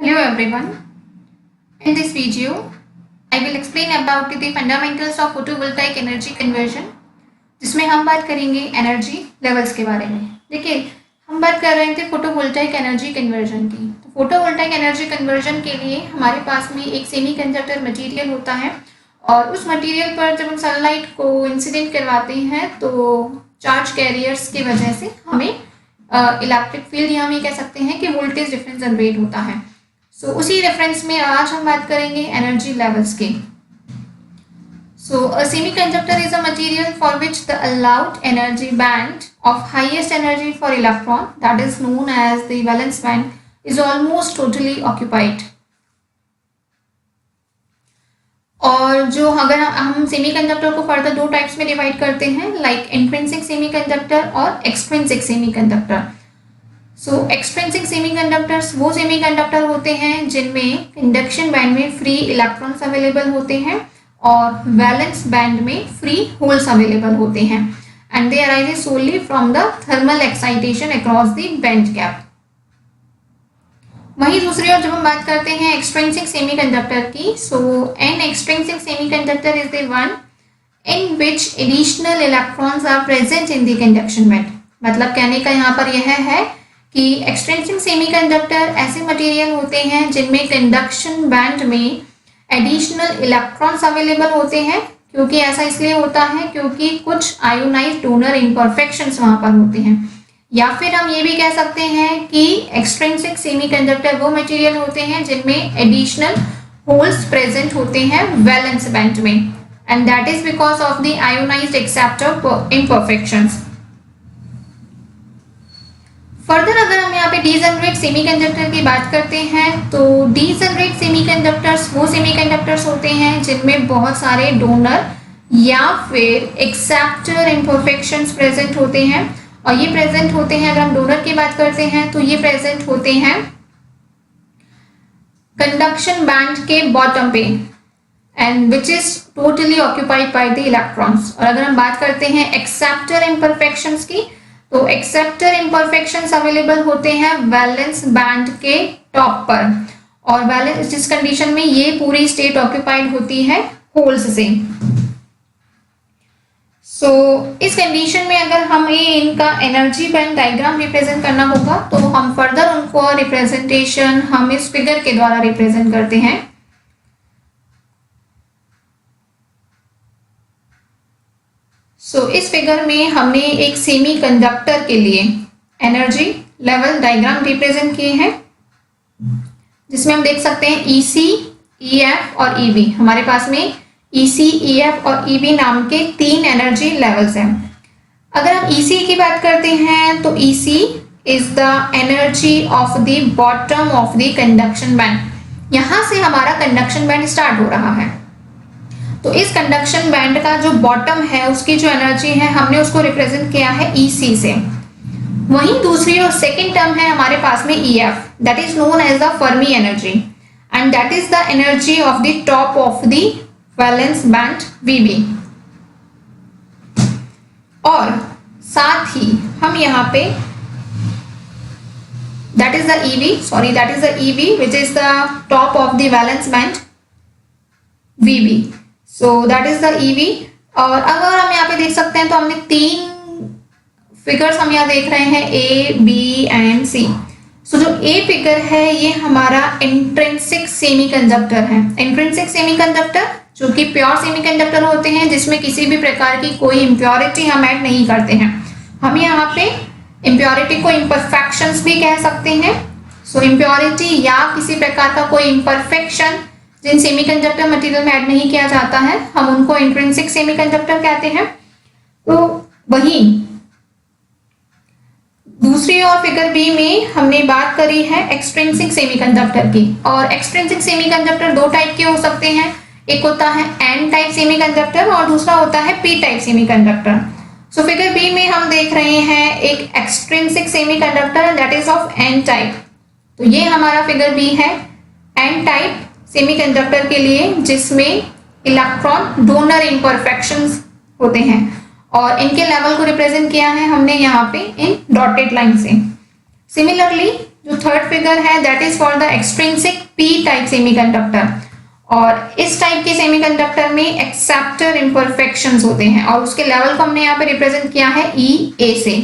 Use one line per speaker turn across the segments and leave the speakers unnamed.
Hello everyone. In this video, I will explain about the fundamentals of photovoltaic energy conversion, जिसमें हम बात करेंगे energy levels के बारे में। देखिए, हम बात कर रहे थे फोटोवोल्टाइक एनर्जी कन्वर्जन की। तो फोटोवोल्टाइक एनर्जी कन्वर्जन के लिए हमारे पास में एक सेमीकंडक्टर मटेरियल होता है और उस मटेरियल पर जब हम सनलाइट को इंसिडेंट करवाते हैं तो चार्ज कैरियर्स की वजह से हमें इलेक्ट्रिक फील्ड या हम ये कह सकते हैं कि वोल्टेज डिफरेंस जनरेट होता है। सो उसी रेफरेंस में आज हम बात करेंगे एनर्जी लेवल्स की। So a semiconductor is a material for which the allowed energy band of highest energy for electron, that is known as the valence band, is almost totally occupied. और जो अगर हम सेमीकंडक्टर को further दो types में divide करते हैं, like intrinsic semiconductor और extrinsic semiconductor. So extrinsic semiconductors वो सेमीकंडक्टर होते हैं जिनमें इंडक्शन बैंड में फ्री इलेक्ट्रॉन्स अवेलेबल होते हैं और वैलेंस बैंड में फ्री होल्स अवेलेबल होते हैं and they arise solely from the thermal excitation across the band gap. वहीं दूसरी ओर जब हम बात करते हैं एक्सट्रिंसिक सेमीकंडक्टर की, so an extrinsic semiconductor is the one in which additional electrons are present in the conduction band. मतलब कहने का यहाँ पर यह है कि एक्सट्रिंसिक सेमीकंडक्टर ऐसे मटेरियल होते हैं जिनमें कंडक्शन बैंड में एडिशनल इलेक्ट्रॉन्स अवेलेबल होते हैं, क्योंकि ऐसा इसलिए होता है क्योंकि कुछ आयोनाइज्ड डोनर इम्परफेक्शंस वहां पर होते हैं। या फिर हम ये भी कह सकते हैं कि एक्सट्रिंसिक सेमीकंडक्टर वो मटेरियल होते हैं जिनमें एडिशनल होल्स प्रेजेंट होते हैं वैलेंस बैंड में and that is because of the ionised acceptor imperfections. Further अगर हम यहाँ पे डीजनरेट सेमीकंडक्टर की बात करते हैं तो डीजनरेट सेमीकंडक्टर्स वो सेमीकंडक्टर्स होते हैं जिनमें बहुत सारे डोनर या फिर एक्सेप्टर इम्परफेक्शंस प्रेजेंट होते हैं। और ये प्रेजेंट होते हैं, अगर हम डोनर की बात करते हैं तो ये प्रेजेंट होते हैं कंडक्शन बैंड के बॉटम पे and which is totally occupied by the electrons. और अगर हम बात करते हैं एक्सेप्टर इम्परफेक्शंस की, तो एक्सेप्टर इम्परफेक्शंस अवेलेबल होते हैं वैलेंस बैंड के टॉप पर और वैलेंस जिस कंडीशन में ये पूरी स्टेट ऑक्यूपाइड होती है होल्स से। सो इस कंडीशन में अगर हमें इनका एनर्जी बैंड डायग्राम रिप्रेजेंट करना होगा तो हम फर्दर उनको रिप्रेजेंटेशन हम इस फिगर के द्वारा रिप्रेजेंट करते हैं। सो इस फिगर में हमने एक सेमीकंडक्टर के लिए एनर्जी लेवल डायग्राम रिप्रेजेंट किए हैं, जिसमें हम देख सकते हैं EC, EF और EB। हमारे पास में EC, EF और EB नाम के तीन एनर्जी लेवल्स हैं। अगर हम EC की बात करते हैं तो EC is the energy of the bottom of the conduction band. यहां से हमारा कंडक्शन बैंड स्टार्ट हो रहा है, तो इस कंडक्शन बैंड का जो बॉटम है उसकी जो एनर्जी है हमने उसको रिप्रेजेंट किया है EC से। वहीं दूसरी और सेकंड टर्म है हमारे पास में EF, that is known as the Fermi energy and that is the energy of the top of the valence band VB। और साथ ही हम यहाँ पे that is the EB which is the top of the valence band VB। So that is the EB। और अगर हम यहाँ पे देख सकते हैं तो हमने तीन फिगर्स हम यहाँ देख रहे हैं A, B एंड C। सो जो A फिगर है ये हमारा इंट्रिंसिक सेमीकंडक्टर है। इंट्रिंसिक सेमीकंडक्टर जो कि प्योर सेमीकंडक्टर होते हैं जिसमें किसी भी प्रकार की कोई इम्प्योरिटी हम ऐड नहीं करते हैं। हम यहाँ पे इम्प्योरिटी को इम्परफेक्शंस भी कह सकते हैं। सो इम्प्योरिटी या किसी प्रकार का कोई इम्परफेक्शन जिन सेमीकंडक्टर मटेरियल में ऐड नहीं किया जाता है हम उनको इंट्रिंसिक सेमीकंडक्टर कहते हैं। तो वहीं दूसरी और फिगर बी में हमने बात करी है एक्सट्रिंसिक सेमीकंडक्टर की। और एक्सट्रिंसिक सेमीकंडक्टर दो टाइप के हो सकते हैं, एक होता है N टाइप सेमीकंडक्टर और दूसरा होता है P type semiconductor. So figure B में हम देख रहे हैं एक extrinsic semiconductor that is of N type. तो ये हमारा फिगर बी है N टाइप सेमीकंडक्टर के लिए जिसमें इलेक्ट्रॉन डोनर इम्परफेक्शंस होते हैं और इनके लेवल को रिप्रेजेंट किया है हमने यहाँ पे इन डॉटेड लाइन से। सिमिलरली जो थर्ड फिगर है that is for the extrinsic P type semiconductor, और इस टाइप के सेमीकंडक्टर में एक्सेप्टर इम्परफेक्शंस होते हैं और उसके लेवल को हमने यहाँ पे रिप्रेजेंट किया है EA से।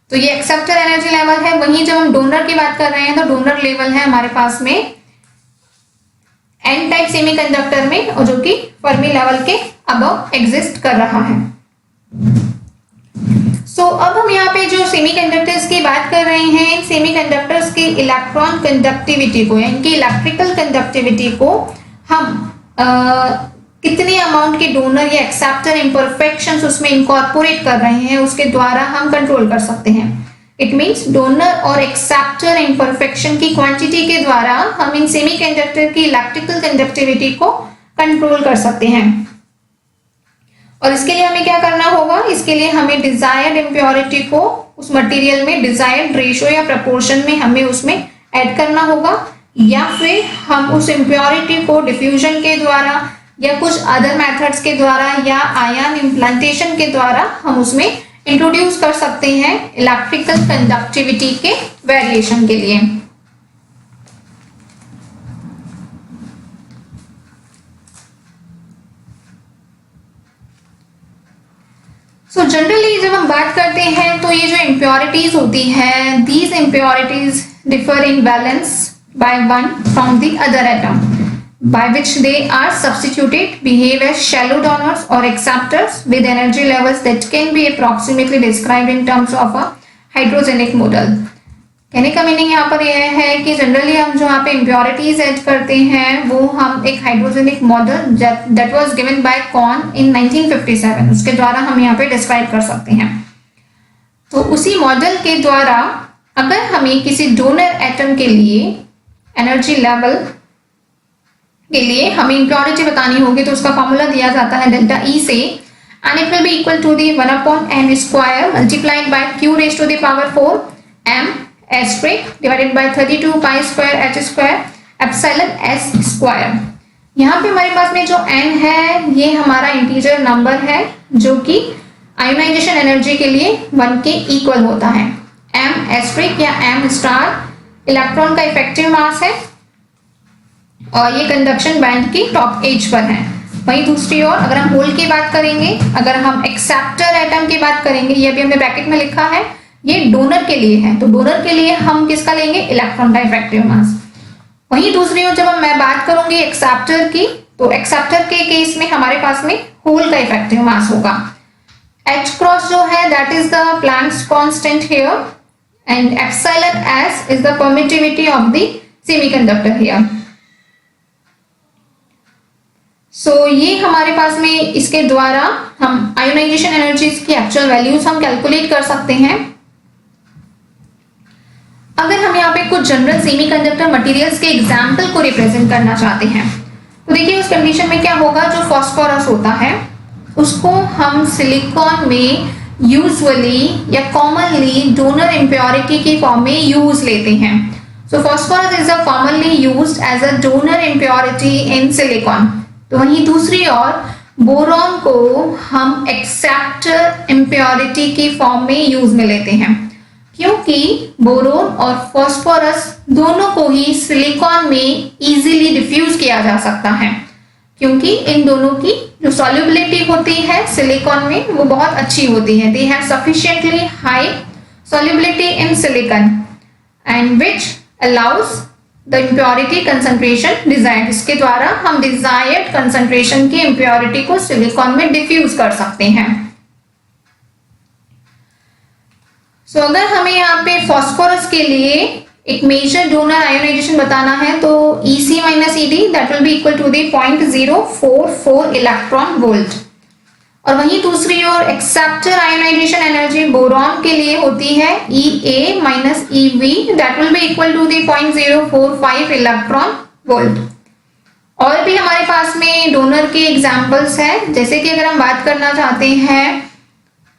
तो ये एक्सेप्टर एनर्जी लेवल है। वहीं जब हम डोनर की बात कर रहे हैं तो डोनर लेवल है हमारे पास में एन टाइप सेमीकंडक्टर में, और जो कि फर्मी लेवल के अबव एग्जिस्ट कर रहा है। अब हम यहाँ पे जो सेमीकंडक्टर्स की बात कर रहे हैं, सेमीकंडक्टर्स की इलेक्ट्रॉन कंडक्टिविटी को, इनकी इलेक्ट्रिकल कंडक्टिविटी को हम कितने अमाउंट के डोनर या एक्सेप्टर इम्परफेक्शंस उसमें इनकॉर्पोरेट कर रहे हैं उसके द्वारा हम कंट्रोल कर सकते हैं। इट मीन्स डोनर और एक्सेप्टर इम्परफेक्शन की क्वांटिटी के द्वारा हम इन सेमीकंडक्टर की इलेक्ट्रिकल कंडक्टिविटी को कंट्रोल कर सकते हैं। और इसके लिए हमें क्या करना होगा, इसके लिए हमें डिजायर्ड इम्प्योरिटी को उस मटेरियल में डिजायर्ड रेशियो या प्रपोर्शन में हमें उसमें ऐड करना होगा, या फिर हम उस इम्प्योरिटी को डिफ्यूजन के द्वारा या कुछ अदर मेथड्स के द्वारा या आयन इम्प्लांटेशन के द्वारा हम उसमें इंट्रोड्यूस कर सकते हैं इलेक्ट्रिकल कंडक्टिविटी के वेरिएशन के लिए। जनरली जब हम बात करते हैं तो ये जो इम्प्योरिटीज होती हैं, these impurities differ in valence by one from the other atom by which they are substituted, behave as shallow donors or acceptors with energy levels that can be approximately described in terms of a hydrogenic model। कहने का meaning यहाँ पर यह है कि generally हम जो यहाँ पे इम्प्योरिटीज ऐड करते हैं वो हम एक hydrogenic model that was given by Kohn in 1957 उसके द्वारा हम यहाँ पे डिस्क्राइब कर सकते हैं। तो उसी मॉडल के द्वारा अगर हमें किसी डोनर एटम के लिए एनर्जी लेवल के लिए हमें इम्प्योरिटी बतानी होगी तो उसका फॉर्मूला दिया जाता है डेल्टा E से, and it will be equal to the 1/n square multiplied by q raise to the power 4 m asterisk divided by 32 pi square h square epsilon s square. यहाँ पे हमारे पास में जो n है ये हमारा इंटीजर नंबर है जो कि आयोनाइजेशन एनर्जी के लिए 1 के इक्वल होता है। m एस्ट्रिक या m स्टार इलेक्ट्रॉन का इफेक्टिव मास है और ये कंडक्शन बैंड की टॉप एज पर है। वहीं दूसरी ओर अगर हम होल की बात करेंगे, अगर हम एक्सेप्टर एटम की बात करेंगे, ये भी हमने ब्रैकेट में लिखा है, ये डोनर के लिए है, तो डोनर के लिए हम किसका लेंगे, इलेक्ट्रॉन का इफेक्टिव मास। वहीं दूसरी ओर जब मैं बात करूंगी एक्सेप्टर की, तो एक्सेप्टर के केस में हमारे पास में होल का इफेक्टिव मास होगा। H क्रॉस जो है that is the Planck's constant here and epsilon s is the permittivity of the semiconductor here. ये हमारे पास में इसके द्वारा हम आयोनाइजेशन एनर्जीज की एक्चुअल वैल्यूज हम कैलकुलेट कर सकते हैं। अगर हम यहाँ पे कुछ जनरल सेमीकंडक्टर मटेरियल्स के एग्जाम्पल को रिप्रेजेंट करना चाहते हैं तो देखिए उस कंडीशन में क्या होगा, जो फास्फोरस होता है उसको हम सिलिकॉन में यूजुअली या कॉमनली डोनर इम्प्योरिटी की फॉर्म में यूज लेते हैं। So phosphorus is commonly used as a donor impurity in silicon. तो वहीं दूसरी ओर बोरॉन को हम एक्सेप्टर इम्प्योरिटी की फॉर्म में यूज में लेते हैं, क्योंकि बोरोन और फास्फोरस दोनों को ही सिलिकॉन में इजीली डिफ्यूज किया जा सकता है, क्योंकि इन दोनों की जो सॉल्युबिलिटी होती है सिलिकॉन में वो बहुत अच्छी होती है। They have sufficiently high solubility in silicon and which allows the impurity concentration desired. इसके द्वारा हम डिजायर्ड कंसंट्रेशन की इम्प्योरिटी को सिलिकॉन में डिफ्यूज कर सकते हैं। अगर हमें यहाँ पे फास्फोरस के लिए एक मेजर डोनर आयोनाइजेशन बताना है तो EC minus ED that will be equal to the 0.044 electron volt. और वहीं दूसरी ओर एक्सेप्टर आयोनाइजेशन एनर्जी बोरॉन के लिए होती है EA minus EV that will be equal to the 0.045 electron volt. और भी हमारे पास में डोनर के एग्जांपल्स हैं, जैसे कि अगर हम बात करना चाहते हैं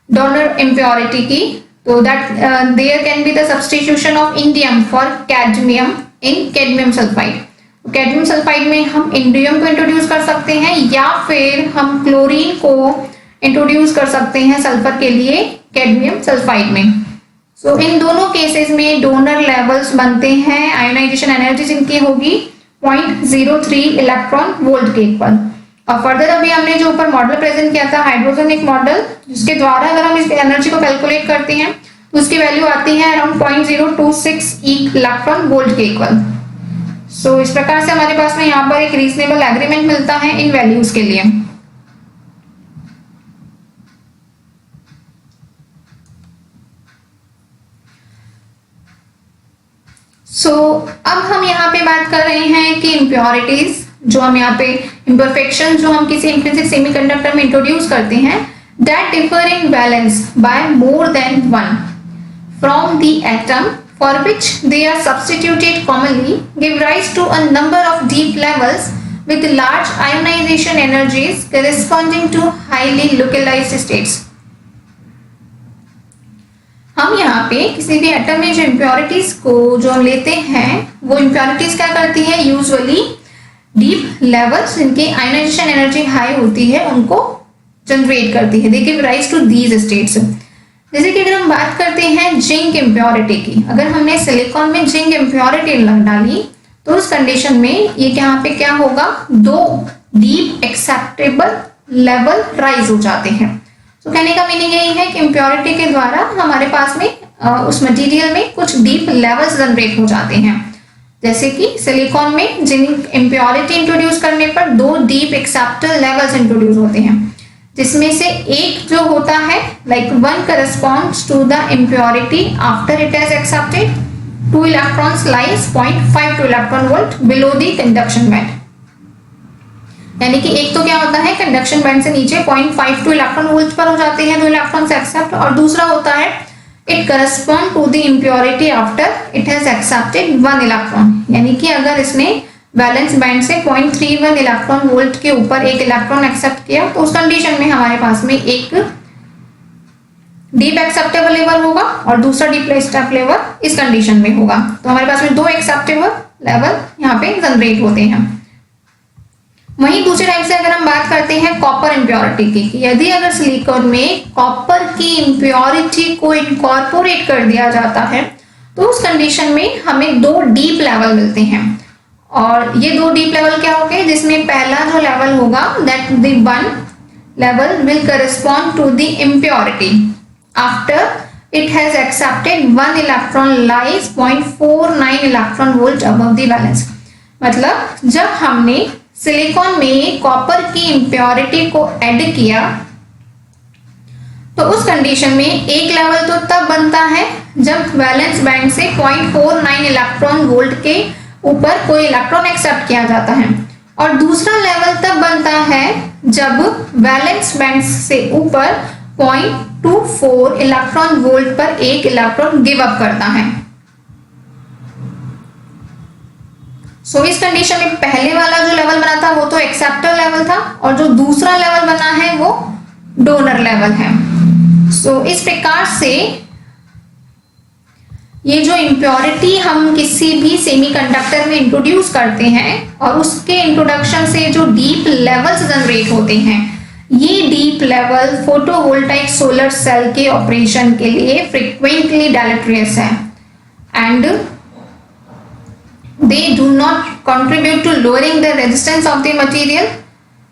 डोनर इम्प्योरिटी की, तो that there can be the substitution of indium for cadmium in cadmium sulphide. Cadmium sulphide में हम इंडियम को इंट्रोड्यूस कर सकते हैं या फिर हम क्लोरीन को इंट्रोड्यूस कर सकते हैं सल्फर के लिए कैडमियम सल्फाइड में। सो इन दोनों केसेस में डोनर लेवल्स बनते हैं, आयोनाइजेशन एनर्जी जिनकी होगी 0.03 इलेक्ट्रॉन वोल्ट के इक्वल। और फर्दर अभी हमने जो ऊपर मॉडल प्रेजेंट किया था हाइड्रोजनिक मॉडल, जिसके द्वारा अगर हम इस एनर्जी को कैलकुलेट करते हैं तो उसकी वैल्यू आती है अराउंड 0.026 इलेक्ट्रॉन वोल्ट के इक्वल। सो इस प्रकार से हमारे पास में यहाँ पर एक रीजनेबल एग्रीमेंट मिलता है इन वैल्यूज के लिए। अब हम यहाँ पे बात कर रहे हैं कि इम्प्योरिटीज, जो हम यहाँ पे इम्परफेक्शन जो हम किसी इंट्रिंसिक सेमीकंडक्टर में इंट्रोड्यूस करते हैं, that differ in balance bye more than 1 from the atom for which they are substituted commonly, give rise to a number of deep levels with large ionization energies corresponding to highly localized states. हम यहाँ पे किसी भी atom में जो impurities को जो हम लेते हैं वो इम्प्योरिटीज क्या करती है, यूजुअली डीप लेवल्स जिनकी आयोनाइजेशन एनर्जी हाई होती है उनको जनरेट करती है। They give rise to these states. जैसे कि अगर हम बात करते हैं जिंक इम्प्योरिटी की, अगर हमने सिलिकॉन में जिंक इम्प्योरिटी डाली तो उस कंडीशन में ये यहाँ पे क्या होगा, 2 डीप एक्सेप्टेबल लेवल राइज हो जाते हैं। तो कहने का मीनिंग यही है कि इम्प्योरिटी के द्वारा हमारे पास में उस मटेरियल में कुछ डीप लेवल्स जनरेट हो जाते हैं। जैसे कि सिलिकॉन में जिंक इम्प्योरिटी इंट्रोड्यूस करने पर 2 डीप एक्सेप्टेबल लेवल्स इंट्रोड्यूस होते हैं, जिसमें से एक जो होता है like 1 corresponds to the impurity after it has accepted 2 electrons lies 0.52 electron volt below the conduction band। यानी कि एक तो क्या होता है, कंडक्शन बैंड से नीचे 0.52 इलेक्ट्रॉन वोल्ट पर हो जाते हैं 2 इलेक्ट्रॉन्स एक्सेप्ट, और दूसरा होता है it correspond to the impurity after it has accepted 1 electron. यानी कि अगर इसने वैलेंस बैंड से 0.31 इलेक्ट्रॉन वोल्ट के ऊपर एक इलेक्ट्रॉन एक्सेप्ट किया तो उस कंडीशन में हमारे पास में एक डीप एक्सेप्टेबल लेवल होगा और दूसरा डीप एक्सेप्ट लेवल इस कंडीशन में होगा। तो हमारे पास में 2 एक्सेप्टेबल लेवल यहाँ पे जनरेट होते हैं। वहीं दूसरे टाइप से अगर हम बात करते हैं कॉपर इम्प्योरिटी की, यदि अगर सिलिकॉन में कॉपर की इम्प्योरिटी को इनकॉर्पोरेट कर दिया जाता है तो उस कंडीशन में हमें 2 डीप लेवल मिलते हैं। और ये 2 डीप लेवल क्या होंगे, जिसमें पहला जो लेवल होगा that the 1 level will correspond to the impurity after it has accepted 1 electron lies 0.49 electron volt above the valence. मतलब जब हमने सिलिकॉन में कॉपर की इम्प्योरिटी को ऐड किया तो उस कंडीशन में एक लेवल तो तब बनता है जब वैलेंस बैंड से 0.49 इलेक्ट्रॉन वोल्ट के ऊपर कोई इलेक्ट्रॉन एक्सेप्ट किया जाता है, और दूसरा लेवल तब बनता है जब वैलेंस बैंड से ऊपर 0.24 इलेक्ट्रॉन वोल्ट पर एक इलेक्ट्रॉन गिव अप करता है। सो इस कंडीशन में पहले वाला जो लेवल बना था वो तो एक्सेप्टर लेवल था और जो दूसरा लेवल बना है वो डोनर लेवल है। सो इस प्रकार से ये जो इम्प्योरिटी हम किसी भी सेमीकंडक्टर में इंट्रोड्यूस करते हैं और उसके इंट्रोडक्शन से जो डीप लेवल्स जनरेट होते हैं, ये deep level photovoltaic solar cell के ऑपरेशन के लिए फ्रीक्वेंटली डेलेटेरियस है and they do not contribute to lowering the resistance of the material.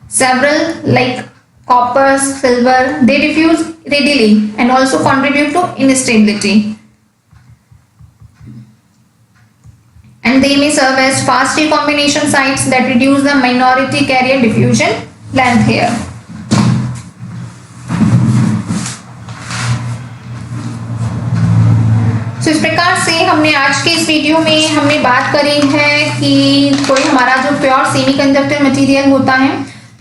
Several like copper, silver, they diffuse readily and also contribute to instability, and they may serve as fast recombination sites that reduce the minority carrier diffusion length here. तो इस प्रकार से हमने आज के इस video में हमने बात करी है कि कोई हमारा जो प्योर सेमीकंडक्टर मटेरियल होता है,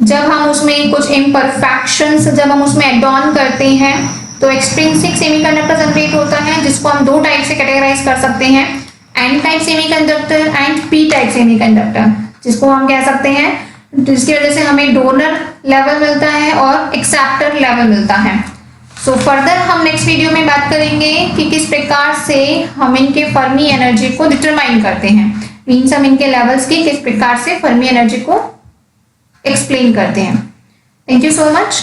जब हम उसमें कुछ इम्परफेक्शंस जब हम उसमें एड ऑन करते हैं तो एक्सट्रिंसिक सेमीकंडक्टर जनरेट होता है, जिसको हम 2 टाइप से कैटेगराइज कर सकते हैं, N type semiconductor and P type semiconductor, जिसको हम कह सकते हैं जिसकी वजह से हमें डोनर लेवल मिलता है और एक्सेप्टर लेवल मिलता है। सो फर्दर हम नेक्स्ट वीडियो में बात करेंगे कि किस प्रकार से हम इनके फर्मी एनर्जी को डिटरमाइन करते हैं, मीन्स हम इनके लेवल्स की किस प्रकार से फर्मी एनर्जी को एक्सप्लेन करते हैं। Thank you so much.